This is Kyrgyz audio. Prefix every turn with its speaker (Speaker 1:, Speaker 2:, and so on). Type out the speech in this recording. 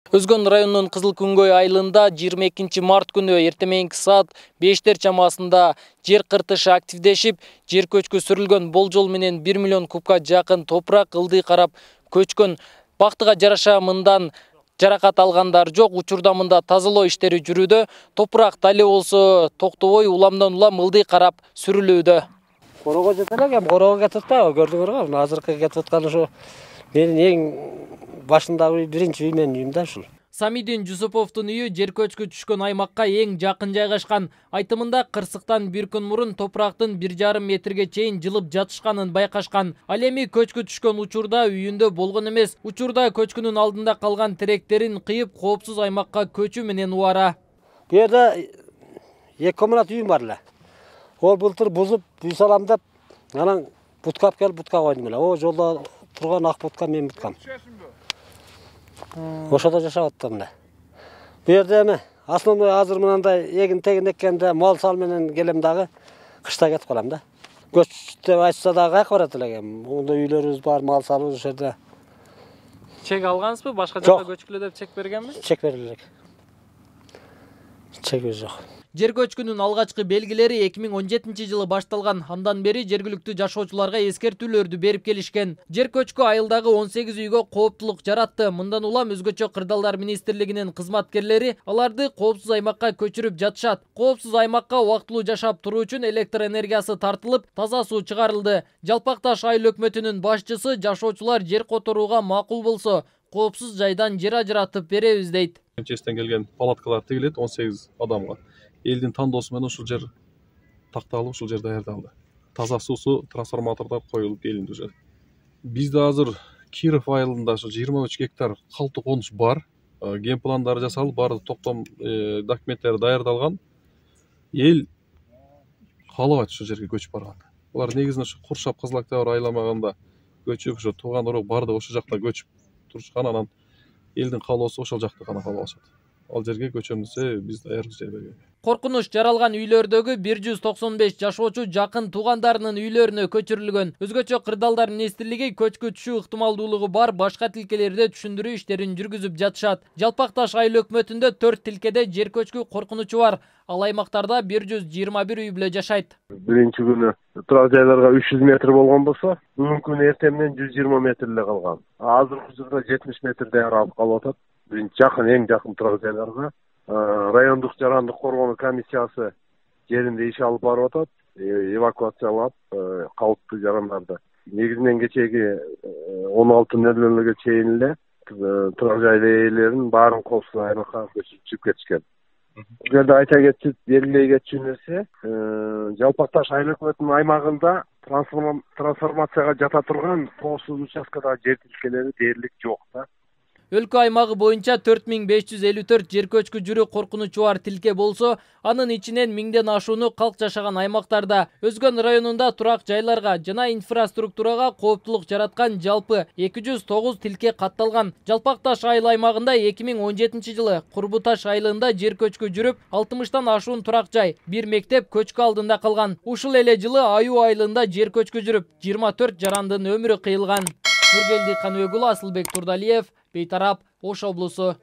Speaker 1: Өзгөн районунун Кызыл Күнгөй айылында 22 март күнү эртеменки саат 5 чамасында жер кыртышы активдешип, жер көчкү сүрүлгөн болжол менен 1 миллион кубка жакын топурак ылдый карап көчкөн. Бактыга жараша мындан жаракат алгандар жок. Учурда мында тазалоо иштери жүрүүдө. Топурак дали болсо токтобой уламдан улам ылдый карап сүрүлүүдө.
Speaker 2: Корого жетелек, корого кетип атпайбы, көрдүңөр го. Азыркы кетип аткан ушу менин эң башындагы биринчи үй менин үйүм да ушул.
Speaker 1: Самидин Жусуповдун үйү жер көчкү түшкөн аймакка эң жакын жайгашкан. Айтымында кырсыктан бир күн мурун топурактын 1,5 метрге чейин жылып жатышканын байкашкан. Ал эми көчкү түшкөн учурда үйүндө болгон эмес. Учурда көчкүнүн алдында калган теректерин кыйып, коопсуз аймакка көчүү менен убара.
Speaker 2: Бу жерде 2 комнат үйүм бар эле. Ол былтыр бузуп, үй салам деп, анан бутка алып келип бутка койдум эле. О жолдо турган ак бутка мен буткам. Ошодо жашап аттым эле. Бу жерде эми основной азыр мынандай эгин тегин эккенде мал сал менен келем дагы кышта кетип калам да. Көч деп айтса дагы каяка барат элек. Монда үйлөрүбүз бар, мал салыбыз ошол жерде.
Speaker 1: Чек алгансызбы? Башка жакка көчкүлө деп чек бергенби?
Speaker 2: Чек берилек. Чеги жок.
Speaker 1: Жер көчкүнүн алгачкы белгилери 2017 жылы башталган. Андан бери жергиликтүү жашоочуларга эскертүүлөрдү берип келишкен. Жер көчкү айылдагы 18 үйгө кооптулук жаратты. Мындан улам өзгөчө кырдаалдар министрлигинин кызматкерлери аларды коопсуз аймакка көчүрүп жатышат. Коопсуз аймакка убактылуу жашап туруу үчүн электр энергиясы тартылып, таза суу чыгарылды. Жалпакташ айыл өкмөтүнүн башчысы жашоочулар жер которууга макул болсо, коопсуз жайдан жер ажыратып беребиз дейт.
Speaker 3: Чечтен келген палаткалар тигилет 18 адамга. Элдин тандоосу менен ушул жер такталып, ушул жер даярдалды. Таза суусу трансформатордор коюлуп келинди уже. Бизде азыр Киров айылында 23 гектар калты конуш бар. Ген пландары жасалып, баардык токтом документтери даярдалган. Эл каалабайт ушул жерге көчүп барганды. Булар негизинен ушу Куршап, Кызыл Октябрь айламагында көчүп, ушу тууган урук баардыгы ошол жакта көчүп турушкан, анан элдин каалоосу ошол жакты гана каалашат. Ал жерге көчөмүз биз даярбыз жер берген.
Speaker 1: Коркунуч жаралган үйлөрдөгү 195 жашоочу жакын туугандарынын үйлөрүнө көчүрүлгөн. Өзгөчө кырдаалдар министрлиги көчкү түшүү ыктымалдуулугу бар башка тилкелерде түшүндүрүү иштерин жүргүзүп жатышат. Жалпакташ айыл өкмөтүндө 4 тилкеде жер көчкү коркунучу бар. Ал аймактарда 121 үй бүлө жашайт.
Speaker 4: Биринчи күнү турак жайларга 300 метр болгон болсо, бүгүнкү күнү эртемден 120 метр эле калган. Азыркы жылда 70 метрдей аралык калып атат. Биринчи эң жакын турак жайларга райондук жарандык коргонуу комиссиясы жеринде иш алып барып атат, эвакуациялап кауптуу жарандарды. Негизинен кечеги 16:00ге чейин эле турак жай ээлерин баарын коопсуз аймакка көчүрүп кетишкен. Бул жерде айта кетип белгилей кетчү нерсе, Жалпакташ айыл өкмөтүнүн аймагында трансформацияга жата турган коопсуз участкадагы жер тилкелери дээрлик жок да.
Speaker 1: Өлкө аймагы боюнча 4554 жер көчкү жүрүү коркунучу бар тилке болсо, анын ичинен 1000ден ашууну калк жашаган аймактарда. Өзгөн районунда турак жайларга жана инфраструктурага кооптулук жараткан жалпы 209 тилке катталган. Жалпакташ айыл аймагында 2017 жылы Курбуташ айылында жер көчкү жүрүп, 60тан ашуун турак жай, 1 мектеп көчкү алдында калган. Ушул эле жылы Аюу айылында жер көчкү жүрүп, 24 жарандын өмүрү кыйылган. Нургелди Каныбекұлы, Асылбек Турдалиев, Бейтарап, Ош облусу.